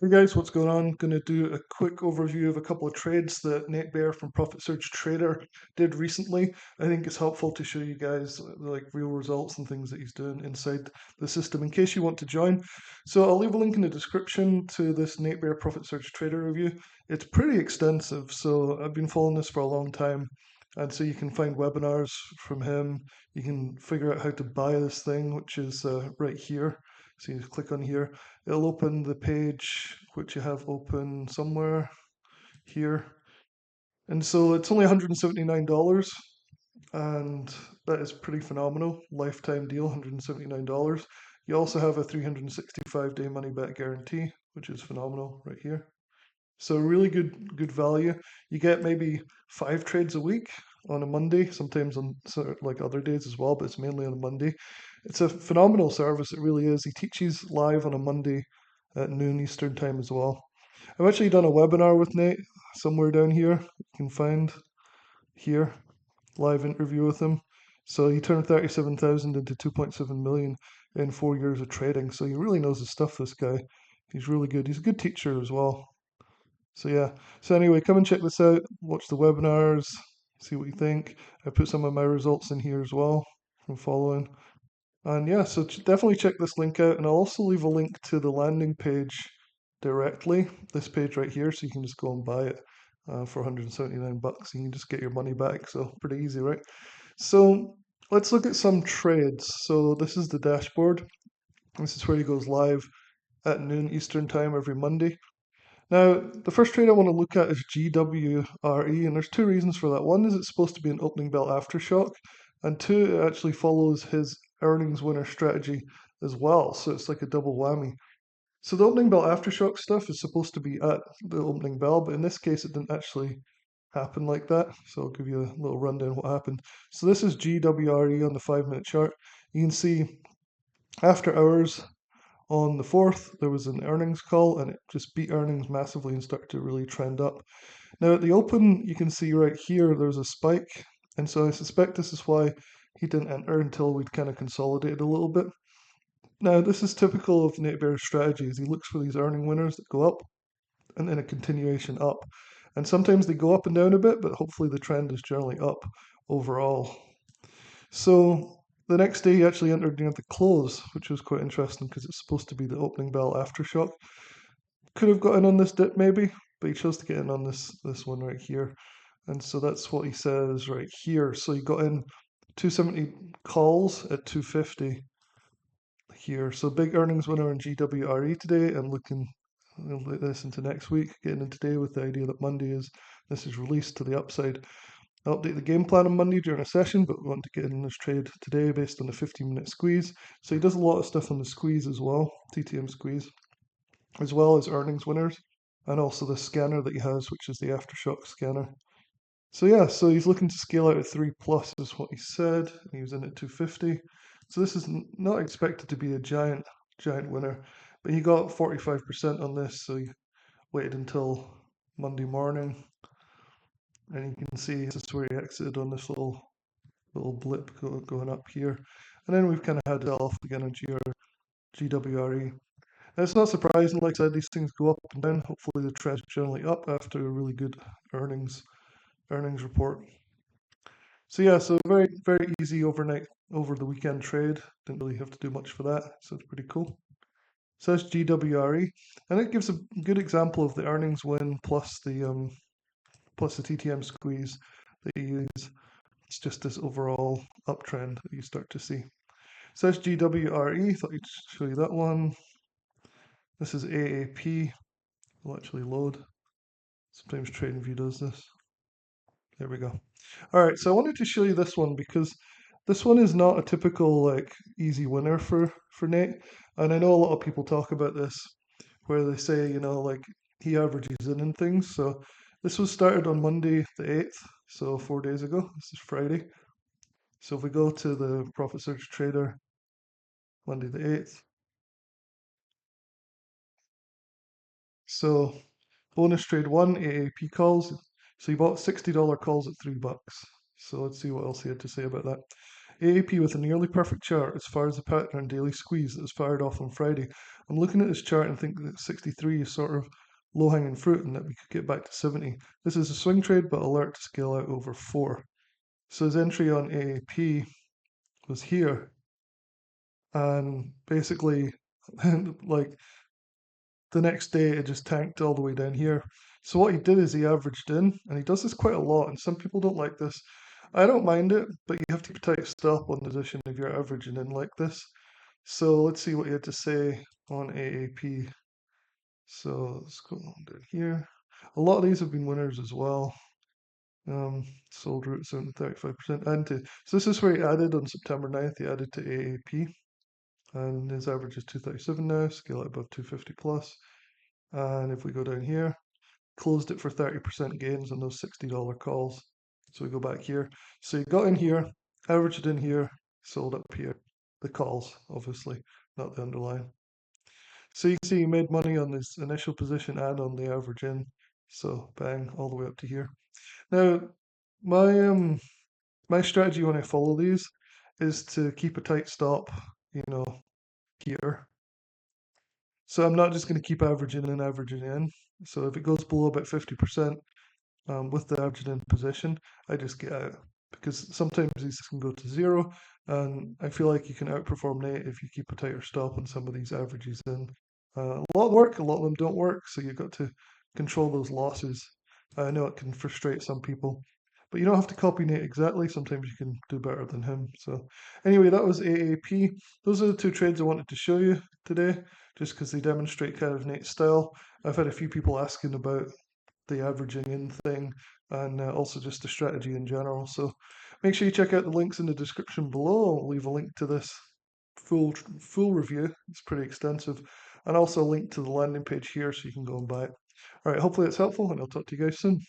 Hey guys, what's going on? Going to do a quick overview of a couple of trades that Nate Baer from Profit Surge Trader did recently. I think it's helpful to show you guys like real results and things that he's doing inside the system in case you want to join. So I'll leave a link in the description to this Nate Baer Profit Surge Trader review. It's pretty extensive, so I've been following this for a long time. And so you can find webinars from him. You can figure out how to buy this thing, which is right here. So you click on here, it'll open the page which you have open somewhere here. And so it's only $179, and that is pretty phenomenal. Lifetime deal, $179. You also have a 365-day money back guarantee, which is phenomenal right here. So really good value. You get maybe 5 trades a week on a Monday, sometimes on like other days as well, but it's mainly on a Monday. It's a phenomenal service, it really is. He teaches live on a Monday at noon Eastern time as well. I've actually done a webinar with Nate somewhere down here. You can find here, live interview with him. So he turned 37,000 into 2.7 million in 4 years of trading. So he really knows his stuff, this guy. He's really good. He's a good teacher as well. So yeah. So anyway, come and check this out. Watch the webinars. See what you think. I put some of my results in here as well from following. And yeah, so definitely check this link out. And I'll also leave a link to the landing page directly. This page right here, so you can just go and buy it for 179 bucks, and you can just get your money back. So pretty easy, right? So let's look at some trades. So this is the dashboard. This is where he goes live at noon Eastern time every Monday. Now, the first trade I want to look at is GWRE, and there's two reasons for that. One is it's supposed to be an opening bell aftershock, and two, it actually follows his earnings winner strategy as well, so it's like a double whammy. So the opening bell aftershock stuff is supposed to be at the opening bell, but in this case, it didn't actually happen like that. So I'll give you a little rundown of what happened. So this is GWRE on the 5-minute chart. You can see after hours, on the 4th, there was an earnings call and it just beat earnings massively and started to really trend up. Now, at the open, you can see right here there's a spike. And so I suspect this is why he didn't enter until we'd kind of consolidated a little bit. Now, this is typical of Nate Baer's strategies. He looks for these earning winners that go up and then a continuation up. And sometimes they go up and down a bit, but hopefully the trend is generally up overall. So the next day he actually entered near the close, which was quite interesting because it's supposed to be the opening bell aftershock. Could have got in on this dip maybe, but he chose to get in on this one right here. And so that's what he says right here. So he got in 270 calls at 250 here. So big earnings winner in GWRE today, and looking this into next week, getting in today with the idea that Monday is this is released to the upside. I'll update the game plan on Monday during a session, but we want to get in this trade today based on the 15-minute squeeze. So he does a lot of stuff on the squeeze as well, TTM squeeze, as well as earnings winners, and also the scanner that he has, which is the Aftershock scanner. So yeah, so he's looking to scale out at 3 plus is what he said. He was in at 250. So this is not expected to be a giant winner, but he got 45% on this, so he waited until Monday morning, and you can see this is where he exited on this little blip going up here. And then we've kind of had it off again on GWRE. And it's not surprising, like I said, these things go up and down. Hopefully the trend's generally up after a really good earnings report. So yeah, so very easy overnight over the weekend trade. Didn't really have to do much for that, so it's pretty cool. So that's GWRE, and it gives a good example of the earnings win plus the TTM squeeze that you use. It's just this overall uptrend that you start to see. So that's GWRE. Thought I'd show you that one. This is AAP. Will actually load. Sometimes TradingView does this. There we go. All right, so I wanted to show you this one because this one is not a typical like easy winner for Nate. And I know a lot of people talk about this where they say, like he averages in and things. So this was started on Monday the 8th, so 4 days ago. This is Friday. So if we go to the Profit Surge Trader, Monday the 8th. So bonus trade one, AAP calls. So he bought $60 calls at $3. So let's see what else he had to say about that. AAP with a nearly perfect chart as far as the pattern daily squeeze that was fired off on Friday. I'm looking at this chart and think that 63 is sort of low-hanging fruit and that we could get back to 70. This is a swing trade, but alert to scale out over 4. So his entry on AAP was here, and basically, like the next day, it just tanked all the way down here. So what he did is he averaged in, and he does this quite a lot, and some people don't like this. I don't mind it, but you have to keep a tight stop on the position if you're averaging in like this. So let's see what he had to say on AAP. So let's go on down here. A lot of these have been winners as well. Sold routes down to 35%. So this is where he added on September 9th, he added to AAP. And his average is 237 now, scale it above 250 plus. And if we go down here, closed it for 30% gains on those $60 calls. So we go back here. So you got in here, averaged in here, sold up here. The calls, obviously, not the underlying. So you can see he made money on his initial position and on the average in. So bang, all the way up to here. Now, my my strategy when I follow these is to keep a tight stop, you know, here. So I'm not just going to keep averaging and averaging in. So if it goes below about 50% with the averaging in position, I just get out because sometimes these can go to zero, and I feel like you can outperform Nate if you keep a tighter stop on some of these averages in. A lot of work, a lot of them don't work, so you've got to control those losses. I know it can frustrate some people, but you don't have to copy Nate exactly. Sometimes you can do better than him. So anyway, that was AAP. Those are the two trades I wanted to show you today, just because they demonstrate kind of Nate's style. I've had a few people asking about the averaging in thing and also just the strategy in general. So make sure you check out the links in the description below. I'll leave a link to this full review. It's pretty extensive, and also a link to the landing page here so you can go and buy it. All right, hopefully it's helpful, and I'll talk to you guys soon.